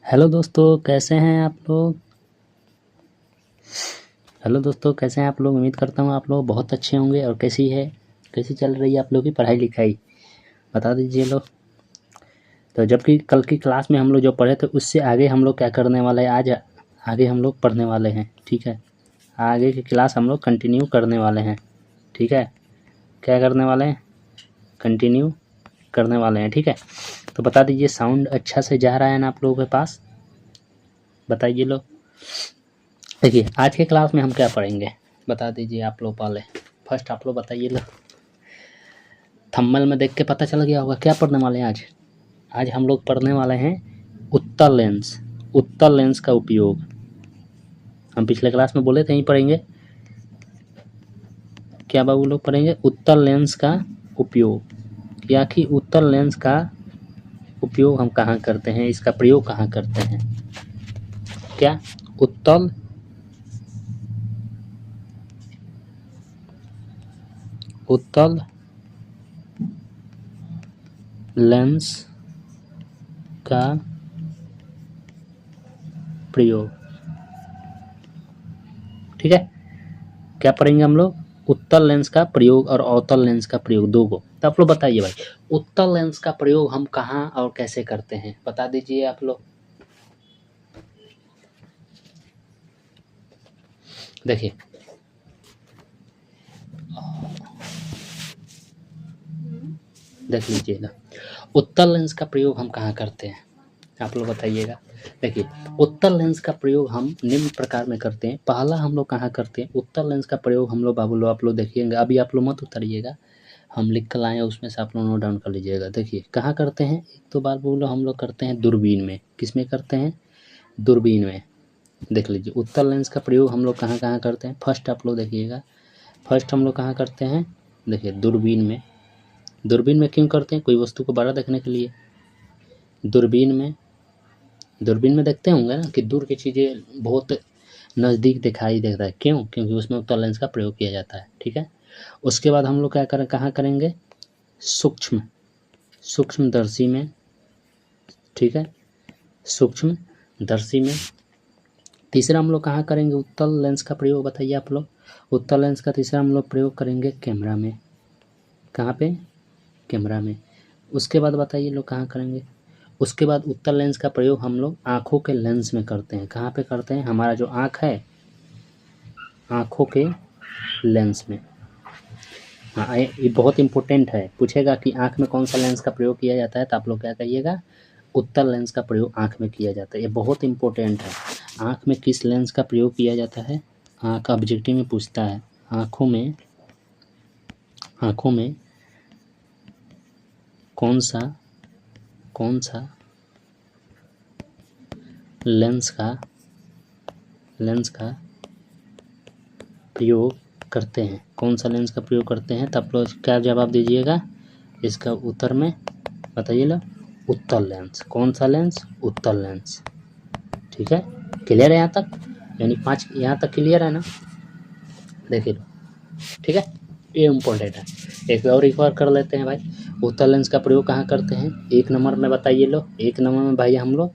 Hello दोस्तों, कैसे हैं आप लोग। उम्मीद करता हूँ आप लोग बहुत अच्छे होंगे। और कैसी चल रही है आप लोग की पढ़ाई लिखाई, बता दीजिए लोग। तो जबकि कल की क्लास में हम लोग जो पढ़े थे उससे आगे हम लोग क्या करने वाले हैं, आज आगे हम लोग पढ़ने वाले हैं। ठीक है, आगे की क्लास हम लोग कंटिन्यू करने वाले हैं। ठीक है, क्या करने वाले हैं, कंटिन्यू करने वाले हैं। ठीक है, तो बता दीजिए साउंड अच्छा से जा रहा है ना आप लोगों के पास, बताइए लोग। देखिए आज के क्लास में हम क्या पढ़ेंगे, बता दीजिए आप लोग। पहले फर्स्ट आप लोग बताइए लो, थंबनेल में देख के पता चल गया होगा क्या पढ़ने वाले हैं आज। आज हम लोग पढ़ने वाले हैं उत्तल लेंस का उपयोग। हम पिछले क्लास में बोले थे ही पढ़ेंगे, क्या बाबू लोग पढ़ेंगे उत्तल लेंस का उपयोग, या कि उत्तल लेंस का उपयोग हम कहाँ करते हैं, इसका प्रयोग कहाँ करते हैं। क्या उत्तल लेंस का प्रयोग। ठीक है, क्या पढ़ेंगे हम लोग, उत्तल लेंस का प्रयोग और अवतल लेंस का प्रयोग, दो को। तो आप लोग बताइए भाई, उत्तल लेंस का प्रयोग हम कहाँ और कैसे करते हैं, बता दीजिए आप लोग। देखिए देख लीजिए ना, उत्तल लेंस का प्रयोग हम कहाँ करते हैं, आप लोग बताइएगा। देखिए उत्तल लेंस का प्रयोग हम निम्न प्रकार में करते हैं। पहला हम लोग कहाँ करते हैं, उत्तल लेंस का प्रयोग हम लोग बाबू लोग, आप लोग देखिएगा, अभी आप लोग मत उतरिएगा, हम लिख कर लाएँ उसमें से आप लोग नोट डाउन कर लीजिएगा। देखिए कहाँ करते हैं, एक तो बार बोलो हम लोग करते हैं दूरबीन में। किस में करते हैं, दूरबीन में। देख लीजिए उत्तल लेंस का प्रयोग हम लोग कहाँ कहाँ करते हैं। फर्स्ट आप लोग देखिएगा, फर्स्ट हम लोग कहाँ करते हैं, देखिए दूरबीन में। दूरबीन में क्यों करते हैं, कोई वस्तु को बड़ा देखने के लिए। दूरबीन में देखते होंगे ना कि दूर की चीज़ें बहुत नज़दीक दिखाई देता है, क्यों, क्योंकि उसमें उत्तल लेंस का प्रयोग किया जाता है। ठीक है, उसके बाद हम लोग क्या करें, कहाँ करेंगे, सूक्ष्मदर्शी में। ठीक है, सूक्ष्मदर्शी में। तीसरा हम लोग कहाँ करेंगे उत्तल लेंस का प्रयोग, बताइए आप लोग। उत्तल लेंस का तीसरा हम लोग प्रयोग करेंगे कैमरा में। कहाँ पे, कैमरा में। उसके बाद बताइए लोग कहाँ करेंगे, उसके बाद उत्तल लेंस का प्रयोग हम लोग आँखों के लेंस में करते हैं। कहाँ पे करते हैं, हमारा जो आँख है, आँखों के लेंस में। हाँ ये बहुत इंपॉर्टेंट है, पूछेगा कि आँख में कौन सा लेंस का प्रयोग किया जाता है, तो आप लोग क्या कहिएगा, उत्तल लेंस का प्रयोग आँख में किया जाता है। ये बहुत इंपॉर्टेंट है, आँख में किस लेंस का प्रयोग किया जाता है। आँख ऑब्जेक्टिव में पूछता है, आँखों में कौन सा लेंस का प्रयोग करते हैं, कौन सा लेंस का प्रयोग करते हैं। तो आप लोग क्या जवाब दीजिएगा, इसका उत्तर में बताइए लो, उत्तल लेंस। कौन सा लेंस, उत्तल लेंस। ठीक है, क्लियर है यहाँ तक, यानी 5 यहाँ तक क्लियर है ना, देखिए लो। ठीक है, ये इम्पोर्टेंट है। एक बार कर लेते हैं भाई, उत्तल लेंस का प्रयोग कहाँ करते हैं, एक नंबर में बताइए लो। एक नंबर में भाई हम लोग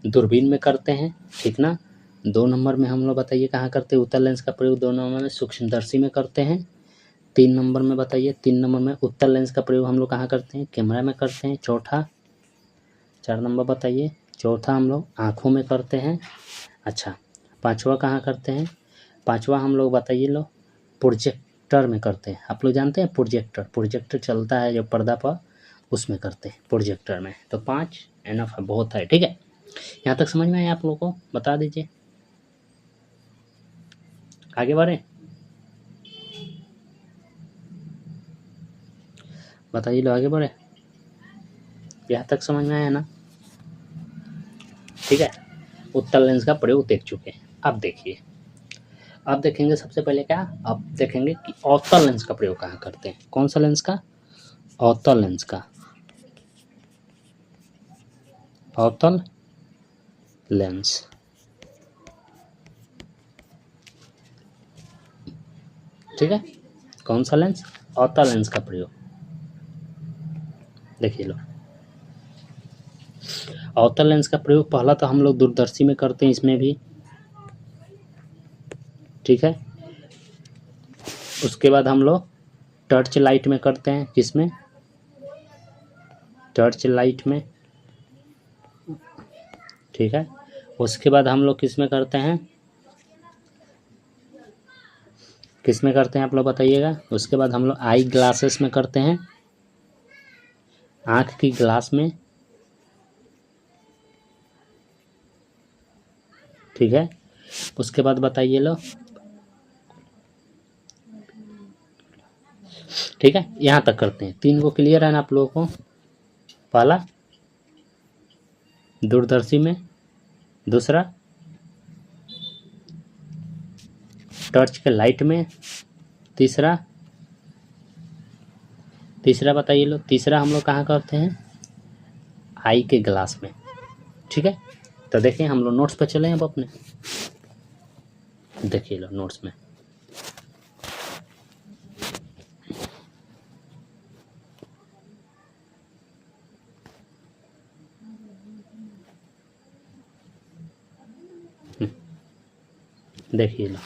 दूरबीन में करते हैं, ठीक ना। 2 नंबर में हम लोग बताइए कहाँ करते हैं उत्तल लेंस का प्रयोग, 2 नंबर में सूक्ष्मदर्शी में करते हैं। 3 नंबर में बताइए, 3 नंबर में उत्तल लेंस का प्रयोग हम लोग कहाँ करते हैं, कैमरा में करते हैं। चौथा, 4 नंबर बताइए, चौथा हम लोग आँखों में करते हैं। अच्छा, पाँचवा कहाँ करते हैं, पाँचवा हम लोग बताइए लो, प्रोजेक्टर में करते हैं। आप लोग जानते हैं प्रोजेक्टर चलता है जो पर्दा पर, उसमें करते हैं, प्रोजेक्टर में। तो 5 एनफ है, बहुत है। ठीक है, यहाँ तक समझ में आया आप लोगों को, बता दीजिए, आगे बढ़े, बताइए लो, आगे बढ़े, यहाँ तक समझ में आया ना। ठीक है, उत्तल लेंस का प्रयोग देख चुके हैं। अब देखिए, अब देखेंगे सबसे पहले क्या, अब देखेंगे कि अवतल लेंस का प्रयोग कहाँ करते हैं। कौन सा लेंस का, अवतल लेंस का, अवतल लेंस। ठीक है, कौन सा लेंस, अवतल लेंस का प्रयोग। देखिए लो, अवतल लेंस का प्रयोग पहला तो हम लोग दूरदर्शी में करते हैं, इसमें भी, ठीक है। उसके बाद हम लोग टर्च लाइट में करते हैं, किसमें, टर्च लाइट में, ठीक है। उसके बाद हम लोग किस में करते हैं, किस में करते हैं आप लोग बताइएगा। उसके बाद हम लोग आई ग्लासेस में करते हैं, आँख की ग्लास में, ठीक है। उसके बाद बताइए लो, ठीक है, यहाँ तक करते हैं। 3 को क्लियर है ना आप लोगों को। पहला दूरदर्शी में, दूसरा टर्च के लाइट में, तीसरा बताइए लो, तीसरा हम लोग कहाँ करते हैं, आई के ग्लास में, ठीक है। तो देखिए हम लोग नोट्स पे चले अब अपने, देखिए लो नोट्स में, देखिए लो,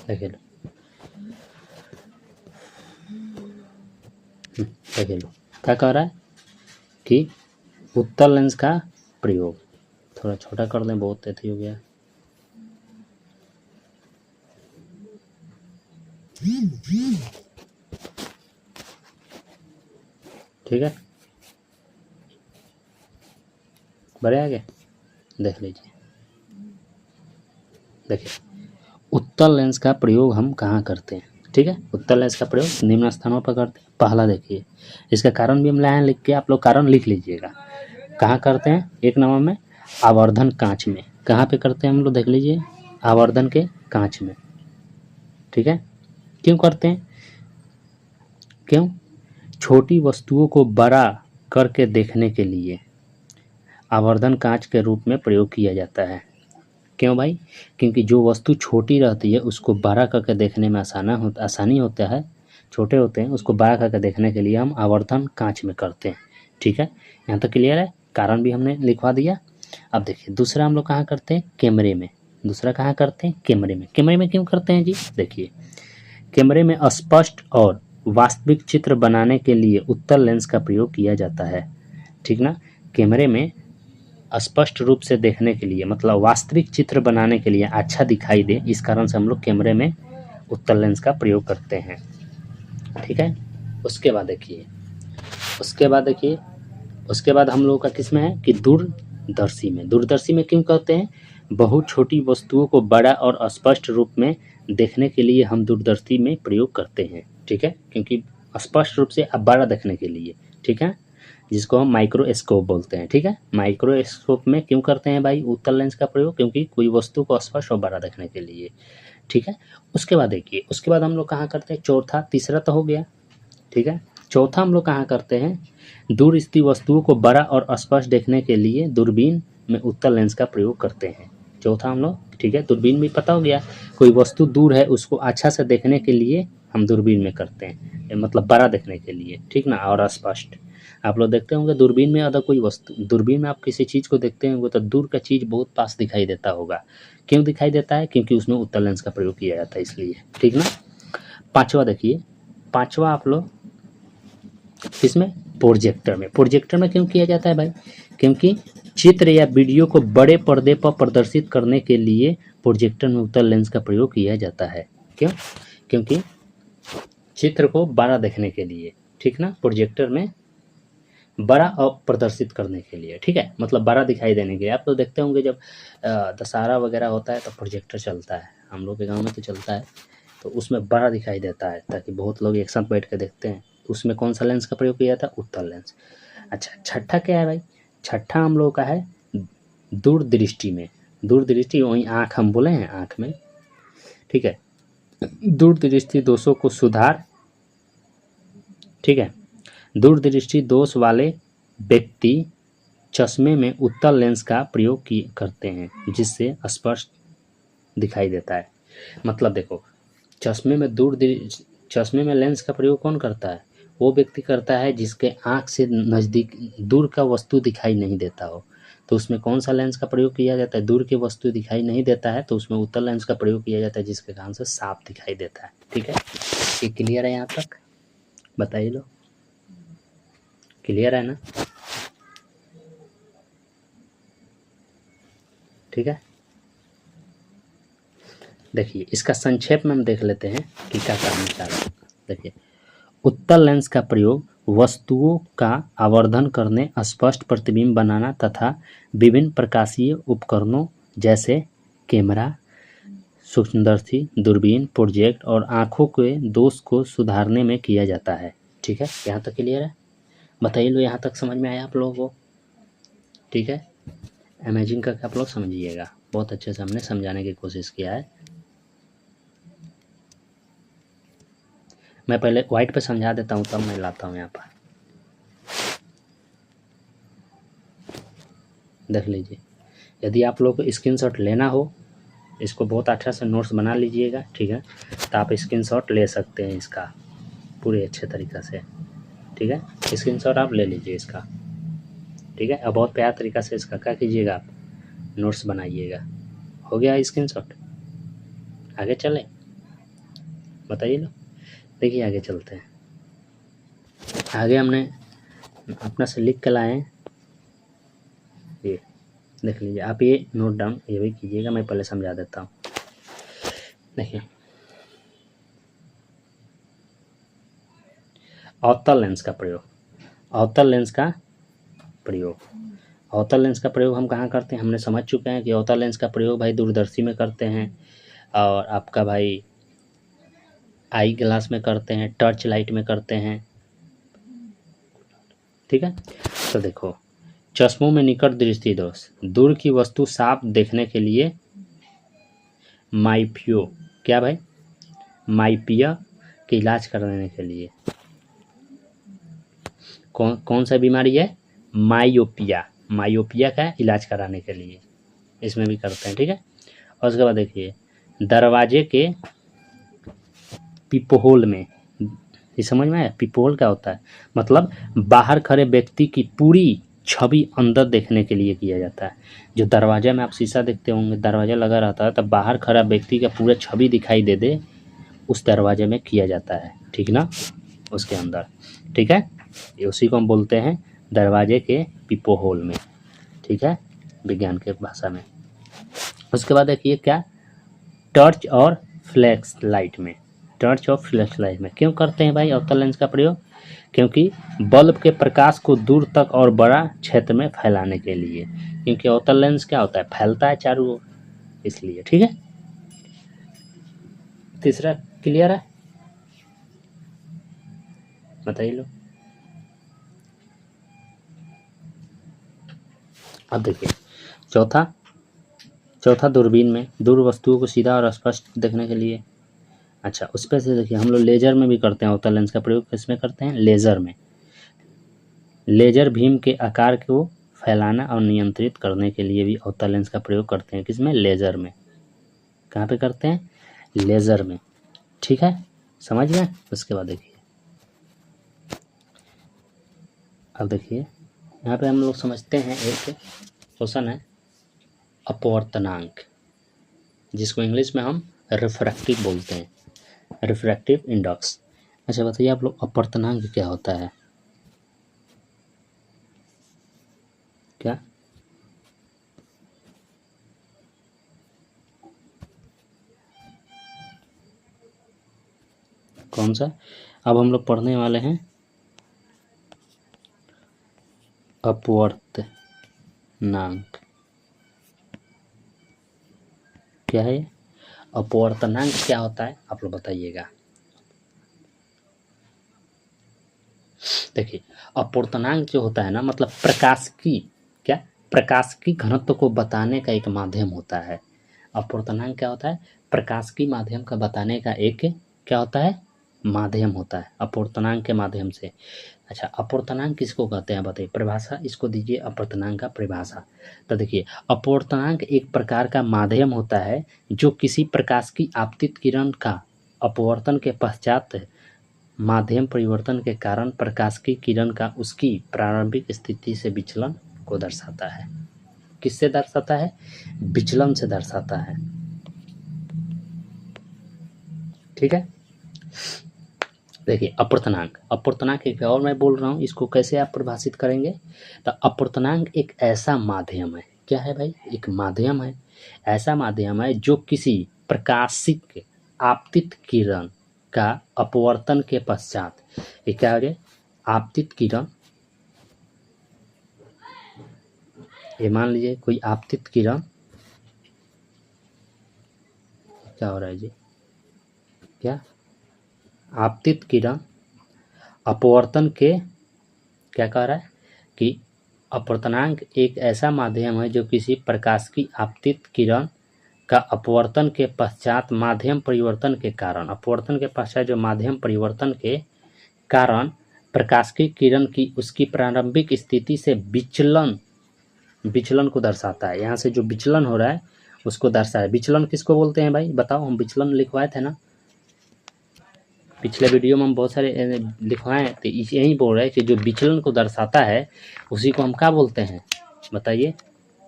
देखिए लो, देखिए लो क्या कह रहा है कि उत्तल लेंस का प्रयोग, थोड़ा छोटा कर दें, बहुत तेज हो गया, ठीक है, बड़े आगे देख लीजिए। देखिए उत्तल लेंस का प्रयोग हम कहाँ करते हैं, ठीक है। उत्तल लेंस का प्रयोग निम्न स्थानों पर करते हैं। पहला देखिए, इसका कारण भी हम लाए हैं लिख के, आप लोग कारण लिख लीजिएगा। कहाँ करते हैं, 1 नंबर में आवर्धन कांच में। कहाँ पे करते हैं हम लोग, देख लीजिए, आवर्धन के कांच में, ठीक है। क्यों करते हैं, क्यों, छोटी वस्तुओं को बड़ा करके देखने के लिए आवर्धन कांच के रूप में प्रयोग किया जाता है। क्यों भाई, क्योंकि जो वस्तु छोटी रहती है उसको बड़ा करके देखने में आसानी होता है, छोटे होते हैं उसको बड़ा करके देखने के लिए हम आवर्धन कांच में करते हैं, ठीक है। यहाँ तक क्लियर है, कारण भी हमने लिखवा दिया। अब देखिए दूसरा हम लोग कहाँ करते हैं, कैमरे में। दूसरा कहाँ करते हैं, कैमरे में। कैमरे में क्यों करते हैं जी, देखिए कैमरे में स्पष्ट और वास्तविक चित्र बनाने के लिए उत्तल लेंस का प्रयोग किया जाता है, ठीक ना। कैमरे में स्पष्ट रूप से देखने के लिए, मतलब वास्तविक चित्र बनाने के लिए, अच्छा दिखाई दे, इस कारण से हम लोग कैमरे में उत्तल लेंस का प्रयोग करते हैं, ठीक है। उसके बाद देखिए, उसके बाद हम लोगों का किस में है कि दूरदर्शी में। दूरदर्शी में क्यों कहते हैं, बहुत छोटी वस्तुओं को बड़ा और स्पष्ट रूप में देखने के लिए हम दूरदर्शी में प्रयोग करते हैं, ठीक है। क्योंकि स्पष्ट रूप से अब बड़ा देखने के लिए, ठीक है, जिसको हम माइक्रोस्कोप बोलते हैं, ठीक है। माइक्रोस्कोप में क्यों करते हैं भाई उत्तल लेंस का प्रयोग, क्योंकि कोई वस्तु को स्पष्ट और बड़ा देखने के लिए, ठीक है। उसके बाद देखिए, उसके बाद हम लोग कहाँ करते हैं, चौथा, तीसरा तो हो गया, ठीक है। चौथा हम लोग कहाँ करते हैं, दूर स्थित वस्तुओं को बड़ा और स्पष्ट देखने के लिए दूरबीन में उत्तल लेंस का प्रयोग करते हैं। चौथा हम लोग, ठीक है, दूरबीन भी पता हो गया, कोई वस्तु दूर है उसको अच्छा से देखने के लिए हम दूरबीन में करते हैं, मतलब बड़ा देखने के लिए, ठीक ना, और स्पष्ट। आप लोग देखते होंगे दूरबीन में अगर कोई वस्तु, दूरबीन में आप किसी चीज़ को देखते होंगे तो दूर का चीज़ बहुत पास दिखाई देता होगा। क्यों दिखाई देता है, क्योंकि उसमें उत्तल लेंस का प्रयोग किया जाता है, इसलिए, ठीक ना। पांचवा देखिए, पांचवा आप लोग इसमें प्रोजेक्टर में। प्रोजेक्टर में क्यों किया जाता है भाई, क्योंकि चित्र या वीडियो को बड़े पर्दे पर प्रदर्शित करने के लिए प्रोजेक्टर में उत्तल लेंस का प्रयोग किया जाता है। क्यों, क्योंकि चित्र को बड़ा देखने के लिए, ठीक ना, प्रोजेक्टर में बड़ा और प्रदर्शित करने के लिए, ठीक है, मतलब बड़ा दिखाई देने के लिए। आप तो देखते होंगे जब दशहरा वगैरह होता है तो प्रोजेक्टर चलता है, हम लोग के गांव में तो चलता है, तो उसमें बड़ा दिखाई देता है ताकि बहुत लोग एक साथ बैठ के देखते हैं। उसमें कौन सा लेंस का प्रयोग किया था, उत्तल लेंस। अच्छा, छठा क्या है भाई, छठा हम लोग का है दूरदृष्टि में। दूरदृष्टि वहीं आँख हम बोले हैं, आँख में, ठीक है। दूरदृष्टि दोषों को सुधार, ठीक है, दूरदृष्टि दोष वाले व्यक्ति चश्मे में उत्तल लेंस का प्रयोग करते हैं, जिससे स्पष्ट दिखाई देता है। मतलब देखो, चश्मे में लेंस का प्रयोग कौन करता है, वो व्यक्ति करता है जिसके आँख से नज़दीक दूर का वस्तु दिखाई नहीं देता हो, तो उसमें कौन सा लेंस का प्रयोग किया जाता है? दूर की वस्तु दिखाई नहीं देता है तो उसमें उत्तल लेंस का प्रयोग किया जाता है, जिसके कारण से साफ दिखाई देता है। ठीक है, ये क्लियर है यहाँ तक? बताइए लो, क्लियर है ना? ठीक है, देखिए इसका संक्षेप में हम देख लेते हैं कि क्या करना चाह रहे हैं। देखिए, उत्तल लेंस का प्रयोग वस्तुओं का आवर्धन करने, स्पष्ट प्रतिबिंब बनाना तथा विभिन्न प्रकाशीय उपकरणों जैसे कैमरा, सूक्ष्मदर्शी, दूरबीन, प्रोजेक्ट और आँखों के दोष को सुधारने में किया जाता है। ठीक है, यहाँ तक क्लियर है? बताइए लो, यहाँ तक समझ में आया आप लोगों को? ठीक है, इमेजिन करके आप लोग समझिएगा, बहुत अच्छे से हमने समझाने की कोशिश किया है। मैं पहले वाइट पे समझा देता हूँ, तब मैं लाता हूँ यहाँ पर। देख लीजिए, यदि आप लोग को स्क्रीनशॉट लेना हो, इसको बहुत अच्छा से नोट्स बना लीजिएगा। ठीक है, तो आप स्क्रीनशॉट ले सकते हैं इसका पूरे अच्छे तरीक़े से। ठीक है, स्क्रीनशॉट आप ले लीजिए इसका। ठीक है, अब बहुत प्यार तरीक़ा से इसका क्या कीजिएगा, आप नोट्स बनाइएगा। हो गया स्क्रीनशॉट? आगे चलें? बताइए लो। देखिए आगे चलते हैं। आगे हमने अपना से लिख के लाए हैं, ये देख लीजिए। आप ये नोट डाउन ये भी कीजिएगा, मैं पहले समझा देता हूँ। देखिए, अवतल लेंस का प्रयोग, अवतल लेंस का प्रयोग, अवतल लेंस का प्रयोग हम कहाँ करते हैं? हमने समझ चुके हैं कि अवतल लेंस का प्रयोग भाई दूरदर्शी में करते हैं, और आपका भाई आई ग्लास में करते हैं, टर्च लाइट में करते हैं। ठीक है, तो देखो, चश्मों में निकट दृष्टि दोष, दूर की वस्तु साफ देखने के लिए माइपियो, क्या भाई? माइपिया के इलाज करने के लिए। कौन सा बीमारी है? माइयोपिया, माइयोपिया का इलाज कराने के लिए इसमें भी करते हैं। ठीक है, और उसके बाद देखिए, दरवाजे के पिपहोल में, ये समझ में आया? पिपहोल क्या होता है? मतलब बाहर खड़े व्यक्ति की पूरी छवि अंदर देखने के लिए किया जाता है। जो दरवाजे में आप शीशा देखते होंगे, दरवाजा लगा रहता है, तब बाहर खड़ा व्यक्ति का पूरा छवि दिखाई दे दे, उस दरवाजे में किया जाता है। ठीक ना, उसके अंदर। ठीक है, ये उसी को हम बोलते हैं दरवाजे के पिपहोल में। ठीक है, विज्ञान के भाषा में। उसके बाद देखिए क्या, टर्च और फ्लैश लाइट में, टर्च और फ्लैश लाइट में क्यों करते हैं भाई अवतल लेंस का प्रयोग? क्योंकि बल्ब के प्रकाश को दूर तक और बड़ा क्षेत्र में फैलाने के लिए, क्योंकि अवतल लेंस क्या होता है? फैलता है चारों ओर, इसलिए। ठीक है, तीसरा क्लियर है? बताइए लो। अब देखिए चौथा दूरबीन में, दूर वस्तुओं को सीधा और स्पष्ट देखने के लिए। अच्छा, उस पर से देखिए, हम लोग लेजर में भी करते हैं अवतल लेंस का प्रयोग। किसमें करते हैं? लेजर में। लेजर बीम के आकार को फैलाना और नियंत्रित करने के लिए भी अवतल लेंस का प्रयोग करते हैं। किसमें? लेजर में। कहाँ पे करते हैं? लेजर में। ठीक है, समझ गए? उसके बाद देखिए, अब देखिए यहाँ पे हम लोग समझते हैं, एक क्वेश्चन है अपवर्तनांक, जिसको इंग्लिश में हम रिफ्रैक्टिव बोलते हैं, रिफ्रैक्टिव इंडेक्स। अच्छा बताइए आप लोग, अपवर्तनांक क्या होता है? क्या? कौन सा? अब हम लोग पढ़ने वाले हैं अपवर्तनांक। क्या है ये? अपवर्तनांक क्या होता है आप लोग बताइएगा। देखिए, अपवर्तनांक जो होता है ना, मतलब प्रकाश की, क्या? प्रकाश की घनत्व को बताने का एक माध्यम होता है। अपवर्तनांक क्या होता है? प्रकाश की माध्यम का बताने का एक क्या होता है? माध्यम होता है, अपवर्तनांक के माध्यम से। अच्छा, अपवर्तनांक किसको कहते हैं बताइए? परिभाषा इसको दीजिए, अपवर्तनांक का परिभाषा। तो देखिए, अपवर्तनांक एक प्रकार का माध्यम होता है जो किसी प्रकाश की आपतित किरण का अपवर्तन के पश्चात माध्यम परिवर्तन के कारण प्रकाश की किरण का उसकी प्रारंभिक स्थिति से विचलन को दर्शाता है। किससे दर्शाता है? विचलन से दर्शाता है। ठीक है, देखिए अपूर्णांक, अपूर्णांक एक और मैं बोल रहा हूँ, इसको कैसे आप परिभाषित करेंगे? तो अपूर्णांक एक ऐसा माध्यम है, क्या है भाई? एक माध्यम है, ऐसा माध्यम है जो किसी प्रकाशिक आपतित किरण का अपवर्तन के पश्चात, ये क्या हो गया? आपतित किरण, ये मान लीजिए कोई आपतित किरण, क्या हो रहा है जी? क्या आपतित किरण अपवर्तन के, क्या कह रहा है कि अपूर्णांक एक ऐसा माध्यम है जो किसी प्रकाश की आपतित किरण का अपवर्तन के पश्चात माध्यम परिवर्तन के कारण, अपवर्तन के पश्चात जो माध्यम परिवर्तन के कारण प्रकाश की किरण की उसकी प्रारंभिक स्थिति से विचलन को दर्शाता है। यहाँ से जो विचलन हो रहा है उसको दर्शाता है। विचलन किसको बोलते हैं भाई? बताओ, हम विचलन लिखवाए थे ना पिछले वीडियो में, हम बहुत सारे लिखवाए थे, यही बोल रहे हैं कि जो विचलन को दर्शाता है उसी को हम क्या बोलते हैं? बताइए,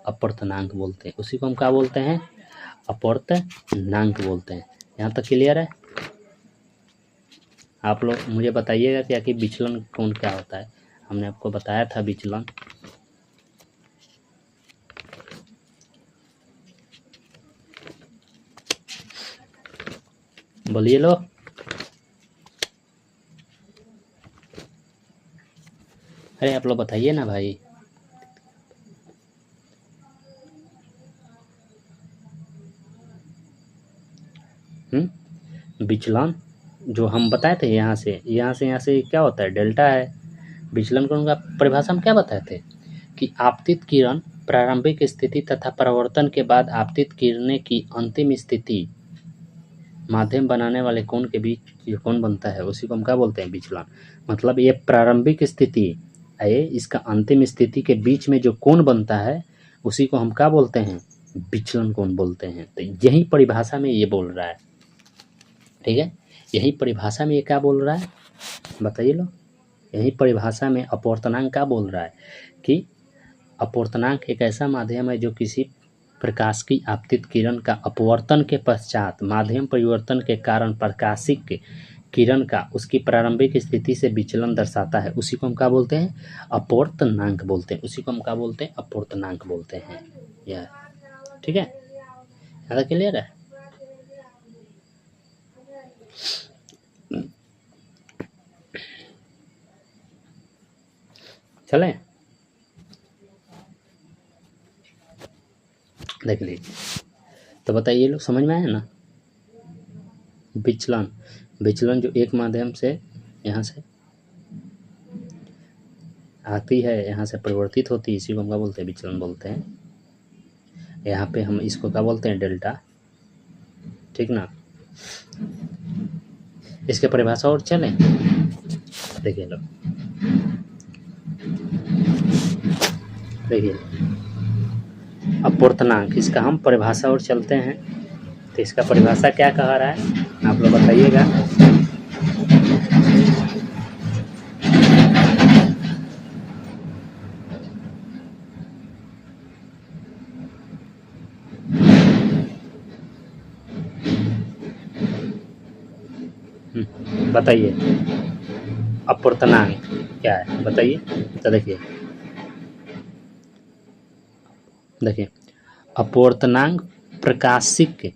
अपूर्णांक बोलते हैं। उसी को हम क्या बोलते हैं? अपूर्णांक बोलते हैं। यहाँ तक क्लियर है? आप लोग मुझे बताइएगा क्या कि विचलन कौन क्या होता है। हमने आपको बताया था विचलन। बोलिए लो। अरे आप लोग बताइए ना भाई। विचलन जो हम बताए थे, यहाँ से क्या होता है? डेल्टा है। विचलन को उनका परिभाषा हम क्या बताए थे कि आपतित किरण प्रारंभिक स्थिति तथा परावर्तन के बाद आपतित किरणें की अंतिम स्थिति माध्यम बनाने वाले कोण के बीच जो कोण बनता है उसी को हम क्या बोलते हैं? विचलन। मतलब ये प्रारंभिक स्थिति है, इसका अंतिम स्थिति के बीच में जो कोण बनता है उसी को हम क्या बोलते हैं? विचलन कोण बोलते हैं। तो यही परिभाषा में ये बोल रहा है। ठीक है, यही परिभाषा में ये क्या बोल रहा है? बताइए लो। यही परिभाषा में अपूर्णांक क्या बोल रहा है कि अपूर्णांक एक ऐसा माध्यम है जो किसी प्रकाश की आपतित किरण का अपवर्तन के पश्चात माध्यम परिवर्तन के कारण प्रकाशिक किरण का उसकी प्रारंभिक स्थिति से विचलन दर्शाता है। उसी को हम क्या बोलते हैं? अपूर्णांक बोलते हैं। उसी को हम क्या बोलते हैं? अपूर्णांक बोलते हैं। यह ठीक है, ज़्यादा क्लियर है? चलें, देख लीजिए। तो बताइए लोग, समझ में आया ना? विचलन जो एक माध्यम से यहाँ से आती है, यहाँ से परिवर्तित होती है, इसी को हम क्या बोलते हैं? विचलन बोलते हैं। यहाँ पे हम इसको क्या बोलते हैं? डेल्टा। ठीक ना? इसके परिभाषा और चलें, देखिए लो, देखिए अपूर्णांक, इसका हम परिभाषा और चलते हैं। तो इसका परिभाषा क्या कह रहा है आप लोग बताइएगा। बताइए अपूर्णांक क्या है, बताइए। तो देखिए अपूर्णांक प्रकाशिक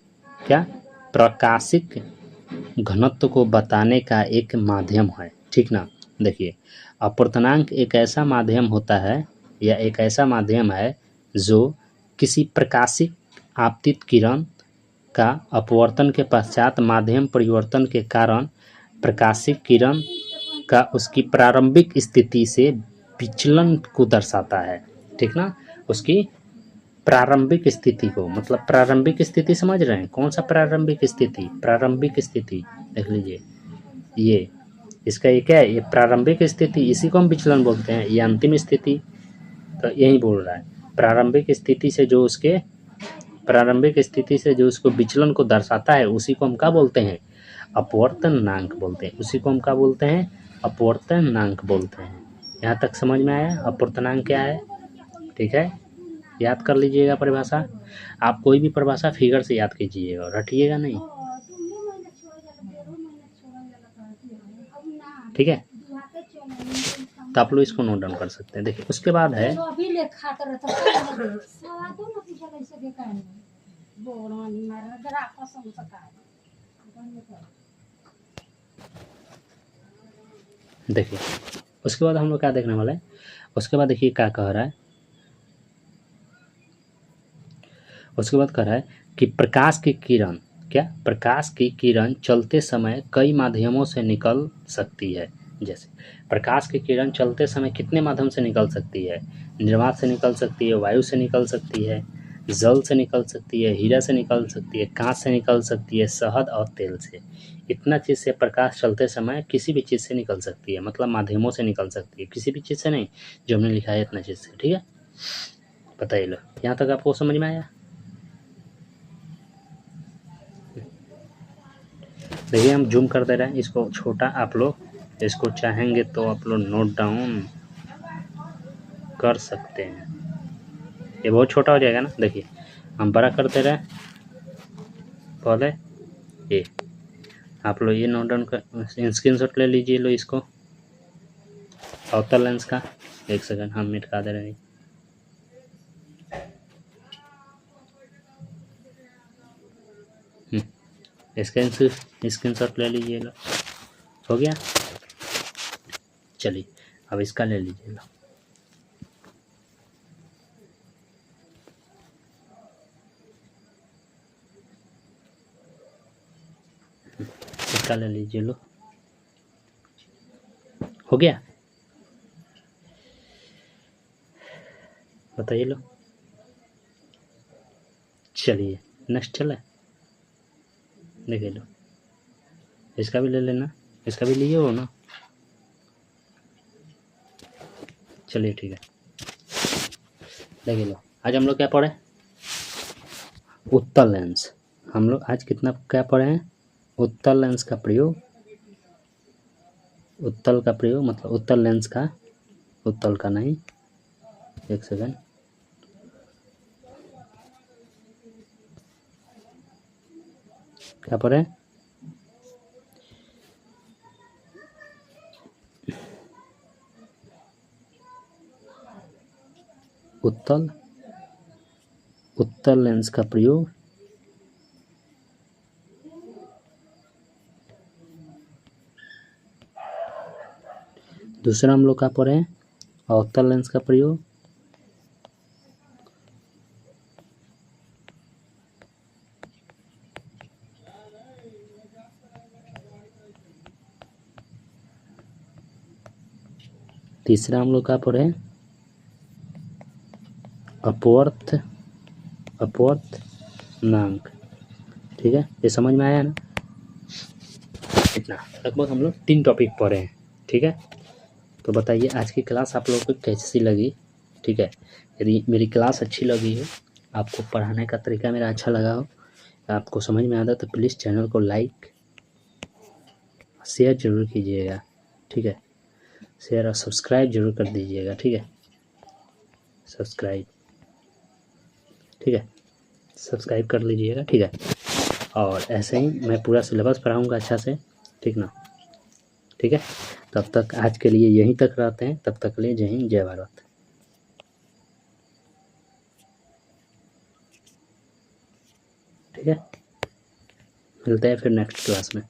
घनत्व को बताने का एक माध्यम है। ठीक ना? देखिए अपूर्णांक एक ऐसा माध्यम होता है या एक ऐसा माध्यम है जो किसी प्रकाशिक आपतित किरण का अपवर्तन के पश्चात माध्यम परिवर्तन के कारण प्रकाशिक किरण का उसकी प्रारंभिक स्थिति से विचलन को दर्शाता है। ठीक ना? उसकी प्रारंभिक स्थिति को, मतलब प्रारंभिक स्थिति समझ रहे हैं? कौन सा प्रारंभिक स्थिति? प्रारंभिक स्थिति देख लीजिए, ये इसका ये क्या है? ये प्रारंभिक स्थिति, इसी को हम विचलन बोलते हैं। ये अंतिम स्थिति, तो यही बोल रहा है प्रारंभिक स्थिति से जो उसको विचलन को दर्शाता है उसी को हम क्या बोलते हैं? अपवर्तनांक बोलते हैं, उसी को हम क्या बोलते हैं, अपवर्तनांक बोलते हैं। यहाँ तक समझ में आया अपवर्तनांक क्या है, ठीक है, याद कर लीजिएगा परिभाषा। आप कोई भी परिभाषा फिगर से याद कीजिएगा, रटिएगा नहीं, ठीक है। तो आप लोग इसको नोट डाउन कर सकते हैं। देखिए उसके बाद है देखिए उसके बाद हम लोग क्या देखने वाले हैं, उसके बाद देखिए क्या कह रहा है, उसके बाद कह रहा है कि प्रकाश की किरण, क्या, प्रकाश की किरण चलते समय कई माध्यमों से निकल सकती है। जैसे प्रकाश की किरण चलते समय कितने माध्यम से निकल सकती है, निर्वात से निकल सकती है, वायु से निकल सकती है, जल से निकल सकती है, हीरा से निकल सकती है, कांच से निकल सकती है, शहद और तेल से। इतना चीज़ से प्रकाश चलते समय किसी भी चीज़ से निकल सकती है, मतलब माध्यमों से निकल सकती है, किसी भी चीज़ से नहीं, जो हमने लिखा है इतना चीज़ से, ठीक है। बताइए लो, यहाँ तक आपको समझ में आया। देखिए हम जूम कर दे रहे हैं इसको छोटा, आप लोग इसको चाहेंगे तो आप लोग नोट डाउन कर सकते हैं। ये बहुत छोटा हो जाएगा ना, देखिए हम बड़ा कर दे रहे हैं पहले, ये आप लोग ये नोट डाउन कर, स्क्रीनशॉट ले लीजिए लो इसको अवतल लेंस का। एक सेकंड हम मिटा दे रहे हैं, स्क्रीनशॉट ले लीजिए लो, हो गया। चलिए अब इसका ले लीजिए लो, इसका ले लीजिए लो, हो गया। बताइए लो, चलिए नेक्स्ट चले, देखिए लो इसका भी ले लेना, इसका भी लिए हो ना, चलिए ठीक है। देखिए लो आज हम लोग क्या पढ़े, उत्तल लेंस। हम लोग आज कितना क्या पढ़े हैं, उत्तल लेंस का प्रयोग, उत्तल का प्रयोग मतलब उत्तल लेंस का, उत्तल का नहीं, एक सेकंड, क्या पढ़े, उत्तल, उत्तल लेंस का प्रयोग, दूसरा हम लोग क्या पढ़े हैं, अवतल लेंस का प्रयोग, तीसरा हम लोग क्या पढ़े, अपवर्त, अपवर्तनांक, ठीक है। ये समझ में आया ना, इतना लगभग हम लोग 3 टॉपिक पढ़े हैं, ठीक है। तो बताइए आज की क्लास आप लोगों को कैसी लगी, ठीक है। यदि मेरी क्लास अच्छी लगी है, आपको पढ़ाने का तरीका मेरा अच्छा लगा हो, आपको समझ में आता तो प्लीज़ चैनल को लाइक शेयर जरूर कीजिएगा, ठीक है। शेयर और सब्सक्राइब जरूर कर दीजिएगा, ठीक है, सब्सक्राइब, ठीक है, सब्सक्राइब कर लीजिएगा, ठीक है। और ऐसे ही मैं पूरा सिलेबस पढ़ाऊँगा अच्छा से, ठीक ना, ठीक है। तब तक आज के लिए यहीं तक रहते हैं, तब तक के लिए जय हिंद जय भारत, ठीक है। मिलते हैं फिर नेक्स्ट क्लास में।